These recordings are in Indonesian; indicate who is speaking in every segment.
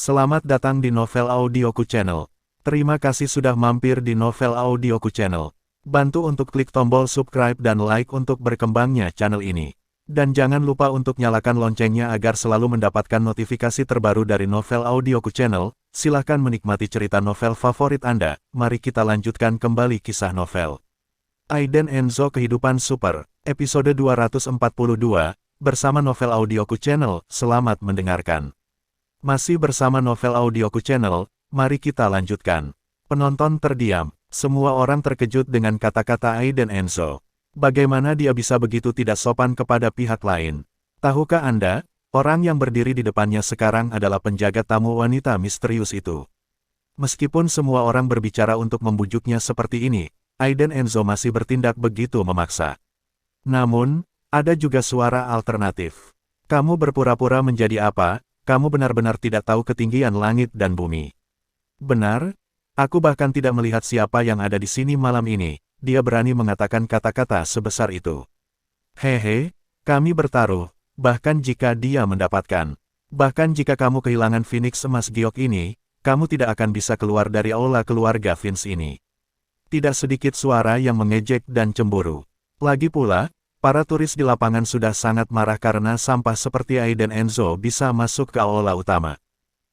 Speaker 1: Selamat datang di Novel Audioku Channel. Terima kasih sudah mampir di Novel Audioku Channel. Bantu untuk klik tombol subscribe dan like untuk berkembangnya channel ini. Dan jangan lupa untuk nyalakan loncengnya agar selalu mendapatkan notifikasi terbaru dari Novel Audioku Channel. Silahkan menikmati cerita novel favorit Anda. Mari kita lanjutkan kembali kisah novel Aiden Enzo Kehidupan Super, episode 242, bersama Novel Audioku Channel. Selamat mendengarkan. Masih bersama Novel Audioku Channel, mari kita lanjutkan. Penonton terdiam, semua orang terkejut dengan kata-kata Aiden Enzo. Bagaimana dia bisa begitu tidak sopan kepada pihak lain? Tahukah Anda, orang yang berdiri di depannya sekarang adalah penjaga tamu wanita misterius itu. Meskipun semua orang berbicara untuk membujuknya seperti ini, Aiden Enzo masih bertindak begitu memaksa. Namun, ada juga suara alternatif. Kamu berpura-pura menjadi apa? Kamu benar-benar tidak tahu ketinggian langit dan bumi. Benar? Aku bahkan tidak melihat siapa yang ada di sini malam ini. Dia berani mengatakan kata-kata sebesar itu. Hehe, kami bertaruh, bahkan jika dia mendapatkan. Bahkan jika kamu kehilangan Phoenix emas giok ini, kamu tidak akan bisa keluar dari aula keluarga Vince ini. Tidak sedikit suara yang mengejek dan cemburu. Lagi pula, para turis di lapangan sudah sangat marah karena sampah seperti Aiden Enzo bisa masuk ke aula utama.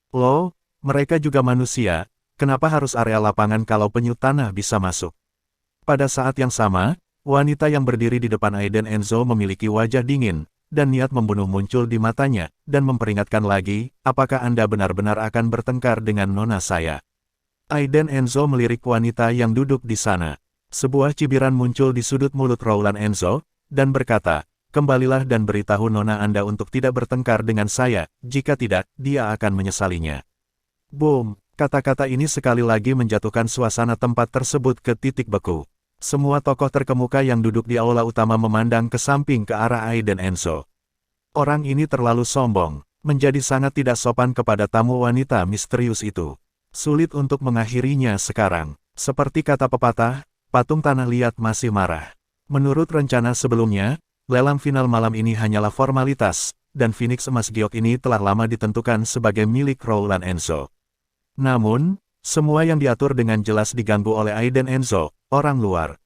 Speaker 1: Loh, mereka juga manusia, kenapa harus area lapangan kalau penyu tanah bisa masuk? Pada saat yang sama, wanita yang berdiri di depan Aiden Enzo memiliki wajah dingin, dan niat membunuh muncul di matanya, dan memperingatkan lagi, apakah Anda benar-benar akan bertengkar dengan nona saya? Aiden Enzo melirik wanita yang duduk di sana. Sebuah cibiran muncul di sudut mulut Rowland Enzo, dan berkata, kembalilah dan beritahu nona Anda untuk tidak bertengkar dengan saya, jika tidak, dia akan menyesalinya. Boom, kata-kata ini sekali lagi menjatuhkan suasana tempat tersebut ke titik beku. Semua tokoh terkemuka yang duduk di aula utama memandang ke samping ke arah Aiden Enzo. Orang ini terlalu sombong, menjadi sangat tidak sopan kepada tamu wanita misterius itu. Sulit untuk mengakhirinya sekarang. Seperti kata pepatah, patung tanah liat masih marah. Menurut rencana sebelumnya, lelang final malam ini hanyalah formalitas, dan Phoenix emas giok ini telah lama ditentukan sebagai milik Rowland Enzo. Namun, semua yang diatur dengan jelas diganggu oleh Aiden Enzo, orang luar.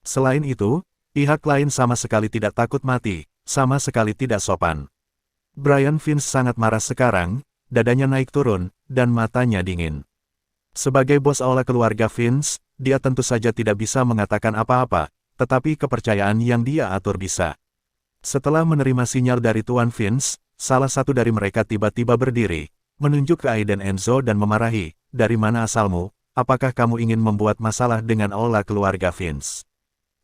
Speaker 1: Selain itu, pihak lain sama sekali tidak takut mati, sama sekali tidak sopan. Brian Vince sangat marah sekarang, dadanya naik turun, dan matanya dingin. Sebagai bos aula keluarga Vince, dia tentu saja tidak bisa mengatakan apa-apa, tetapi kepercayaan yang dia atur bisa. Setelah menerima sinyal dari Tuan Vince, salah satu dari mereka tiba-tiba berdiri, menunjuk ke Aiden Enzo dan memarahi, dari mana asalmu, apakah kamu ingin membuat masalah dengan aula keluarga Vince?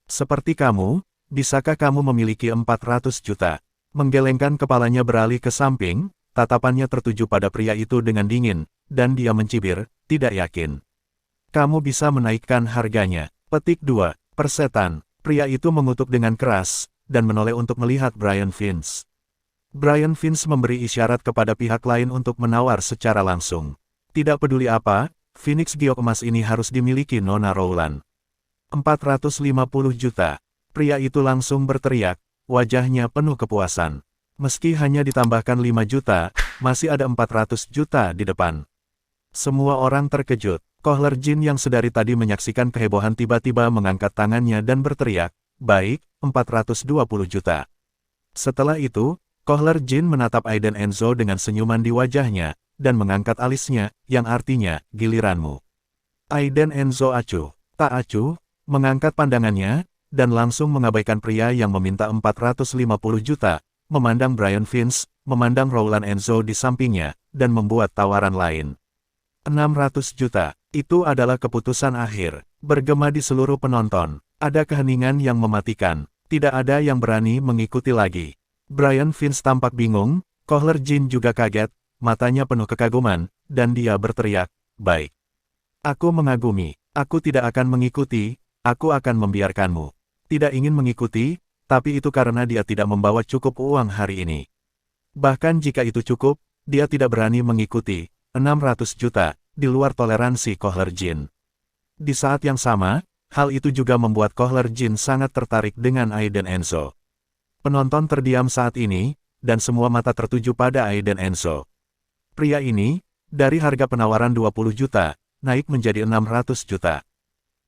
Speaker 1: Seperti kamu, bisakah kamu memiliki 400 juta? Menggelengkan kepalanya beralih ke samping, tatapannya tertuju pada pria itu dengan dingin, dan dia mencibir, tidak yakin. Kamu bisa menaikkan harganya. Petik 2. Persetan, pria itu mengutuk dengan keras, dan menoleh untuk melihat Brian Vince. Brian Vince memberi isyarat kepada pihak lain untuk menawar secara langsung. Tidak peduli apa, Phoenix giok emas ini harus dimiliki Nona Rowland. 450 juta. Pria itu langsung berteriak, wajahnya penuh kepuasan. Meski hanya ditambahkan 5 juta, masih ada 400 juta di depan. Semua orang terkejut. Kohler Jin yang sedari tadi menyaksikan kehebohan tiba-tiba mengangkat tangannya dan berteriak, baik, 420 juta. Setelah itu, Kohler Jin menatap Aiden Enzo dengan senyuman di wajahnya, dan mengangkat alisnya, yang artinya, giliranmu. Aiden Enzo acuh, tak acuh, mengangkat pandangannya, dan langsung mengabaikan pria yang meminta 450 juta, memandang Brian Vince, memandang Rowland Enzo di sampingnya, dan membuat tawaran lain. 600 juta. Itu adalah keputusan akhir. Bergema di seluruh penonton. Ada keheningan yang mematikan. Tidak ada yang berani mengikuti lagi. Brian Vince tampak bingung, Kohler Jin juga kaget, matanya penuh kekaguman, dan dia berteriak, baik. Aku mengagumi. Aku tidak akan mengikuti, aku akan membiarkanmu. Tidak ingin mengikuti, tapi itu karena dia tidak membawa cukup uang hari ini. Bahkan jika itu cukup, dia tidak berani mengikuti. 600 juta. Di luar toleransi Kohler Jin. Di saat yang sama, hal itu juga membuat Kohler Jin sangat tertarik dengan Aiden Enzo. Penonton terdiam saat ini, dan semua mata tertuju pada Aiden Enzo. Pria ini, Dari harga penawaran 20 juta, naik menjadi 600 juta.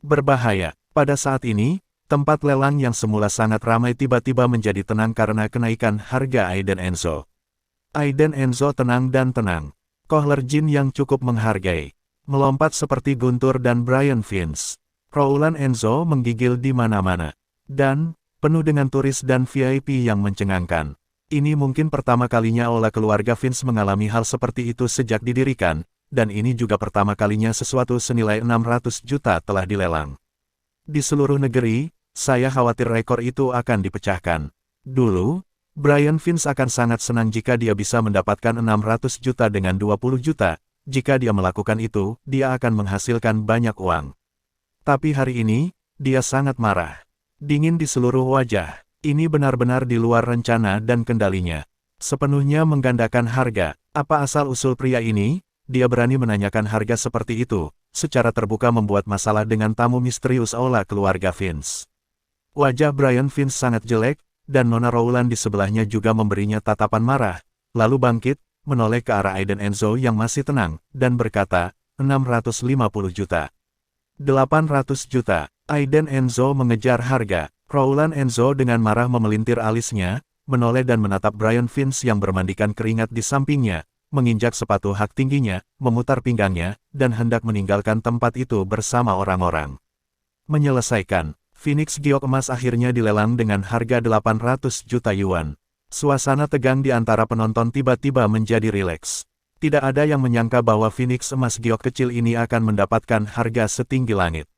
Speaker 1: Berbahaya. Pada saat ini, tempat lelang yang semula sangat ramai tiba-tiba menjadi tenang karena kenaikan harga Aiden Enzo. Aiden Enzo tenang dan tenang. Kohler Jin yang cukup menghargai. Melompat seperti Guntur dan Brian Vince. Rowland Enzo menggigil di mana-mana. Dan, penuh dengan turis dan VIP yang mencengangkan. Ini mungkin pertama kalinya Aula keluarga Vince mengalami hal seperti itu sejak didirikan, dan ini juga pertama kalinya sesuatu senilai 600 juta telah dilelang. Di seluruh negeri, saya khawatir rekor itu akan dipecahkan. Dulu, Brian Vince akan sangat senang jika dia bisa mendapatkan 600 juta dengan 20 juta, jika dia melakukan itu, dia akan menghasilkan banyak uang. Tapi hari ini, dia sangat marah. Dingin di seluruh wajah. Ini benar-benar di luar rencana dan kendalinya. Sepenuhnya menggandakan harga. Apa asal-usul pria ini? Dia berani menanyakan harga seperti itu, secara terbuka membuat masalah dengan tamu misterius Aula keluarga Vince. Wajah Brian Vince sangat jelek, dan Nona Rowland di sebelahnya juga memberinya tatapan marah, lalu bangkit, menoleh ke arah Aiden Enzo yang masih tenang, dan berkata, 650 juta. 800 juta. Aiden Enzo mengejar harga. Rowland Enzo dengan marah memelintir alisnya, menoleh dan menatap Brian Vince yang bermandikan keringat di sampingnya, menginjak sepatu hak tingginya, memutar pinggangnya, dan hendak meninggalkan tempat itu bersama orang-orang. Menyelesaikan, Phoenix Giok emas akhirnya dilelang dengan harga 800 juta yuan. Suasana tegang di antara penonton tiba-tiba menjadi rileks. Tidak ada yang menyangka bahwa Phoenix emas giok kecil ini akan mendapatkan harga setinggi langit.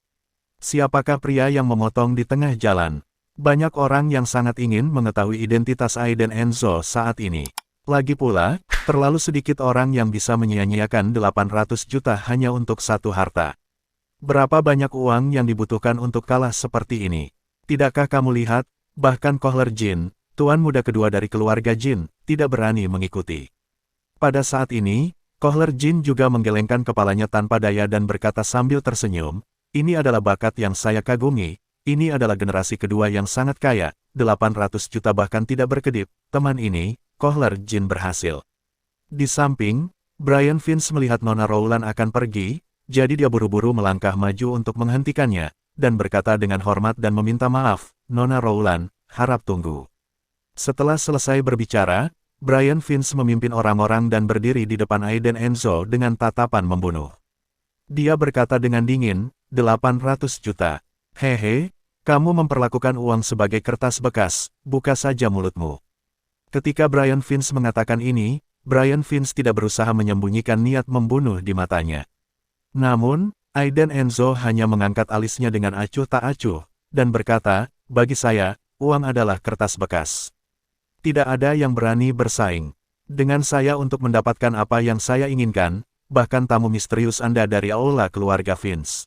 Speaker 1: Siapakah pria yang memotong di tengah jalan? Banyak orang yang sangat ingin mengetahui identitas Aiden Enzo saat ini. Lagi pula, terlalu sedikit orang yang bisa menyia-nyiakan 800 juta hanya untuk satu harta. Berapa banyak uang yang dibutuhkan untuk kalah seperti ini? Tidakkah kamu lihat, bahkan Kohler Jin, tuan muda kedua dari keluarga Jin, tidak berani mengikuti. Pada saat ini, Kohler Jin juga menggelengkan kepalanya tanpa daya dan berkata sambil tersenyum, ini adalah bakat yang saya kagumi, ini adalah generasi kedua yang sangat kaya, 800 juta bahkan tidak berkedip, teman ini, Kohler Jin berhasil. Di samping, Brian Vince melihat Nona Rowland akan pergi, jadi dia buru-buru melangkah maju untuk menghentikannya, dan berkata dengan hormat dan meminta maaf, Nona Rowland, harap tunggu. Setelah selesai berbicara, Brian Vince memimpin orang-orang dan berdiri di depan Aiden Enzo dengan tatapan membunuh. Dia berkata dengan dingin, 800 juta. Hehe, kamu memperlakukan uang sebagai kertas bekas, buka saja mulutmu. Ketika Brian Vince mengatakan ini, Brian Vince tidak berusaha menyembunyikan niat membunuh di matanya. Namun, Aiden Enzo hanya mengangkat alisnya dengan acuh tak acuh, dan berkata, bagi saya, uang adalah kertas bekas. Tidak ada yang berani bersaing dengan saya untuk mendapatkan apa yang saya inginkan, bahkan tamu misterius Anda dari Aula keluarga Vince.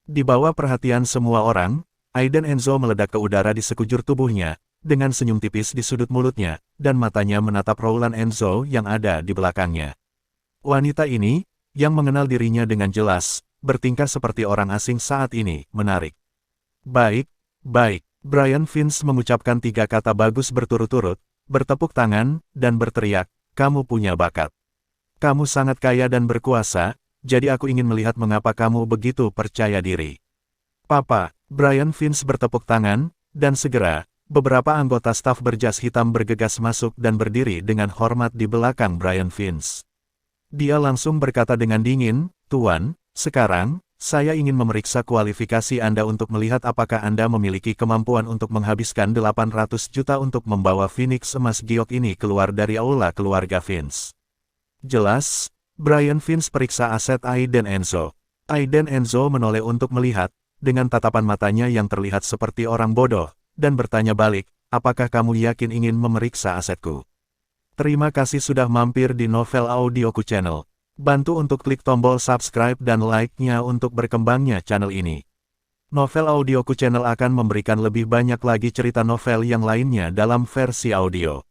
Speaker 1: Di bawah perhatian semua orang, Aiden Enzo meledak ke udara di sekujur tubuhnya, dengan senyum tipis di sudut mulutnya, dan matanya menatap Rowland Enzo yang ada di belakangnya. Wanita ini, yang mengenal dirinya dengan jelas, bertingkah seperti orang asing saat ini, menarik. Baik, baik, Brian Vince mengucapkan 3 kata bagus berturut-turut, bertepuk tangan, dan berteriak, kamu punya bakat. Kamu sangat kaya dan berkuasa, jadi aku ingin melihat mengapa kamu begitu percaya diri. Papa, Brian Vince bertepuk tangan, dan segera, beberapa anggota staf berjas hitam bergegas masuk dan berdiri dengan hormat di belakang Brian Vince. Dia langsung berkata dengan dingin, Tuan, sekarang, saya ingin memeriksa kualifikasi Anda untuk melihat apakah Anda memiliki kemampuan untuk menghabiskan 800 juta untuk membawa Phoenix emas giok ini keluar dari Aula keluarga Vince. Jelas, Brian Vince periksa aset Aiden Enzo. Aiden Enzo menoleh untuk melihat, dengan tatapan matanya yang terlihat seperti orang bodoh, dan bertanya balik, apakah kamu yakin ingin memeriksa asetku? Terima kasih sudah mampir di Novel Audioku Channel. Bantu untuk klik tombol subscribe dan like-nya untuk berkembangnya channel ini. Novel Audioku Channel akan memberikan lebih banyak lagi cerita novel yang lainnya dalam versi audio.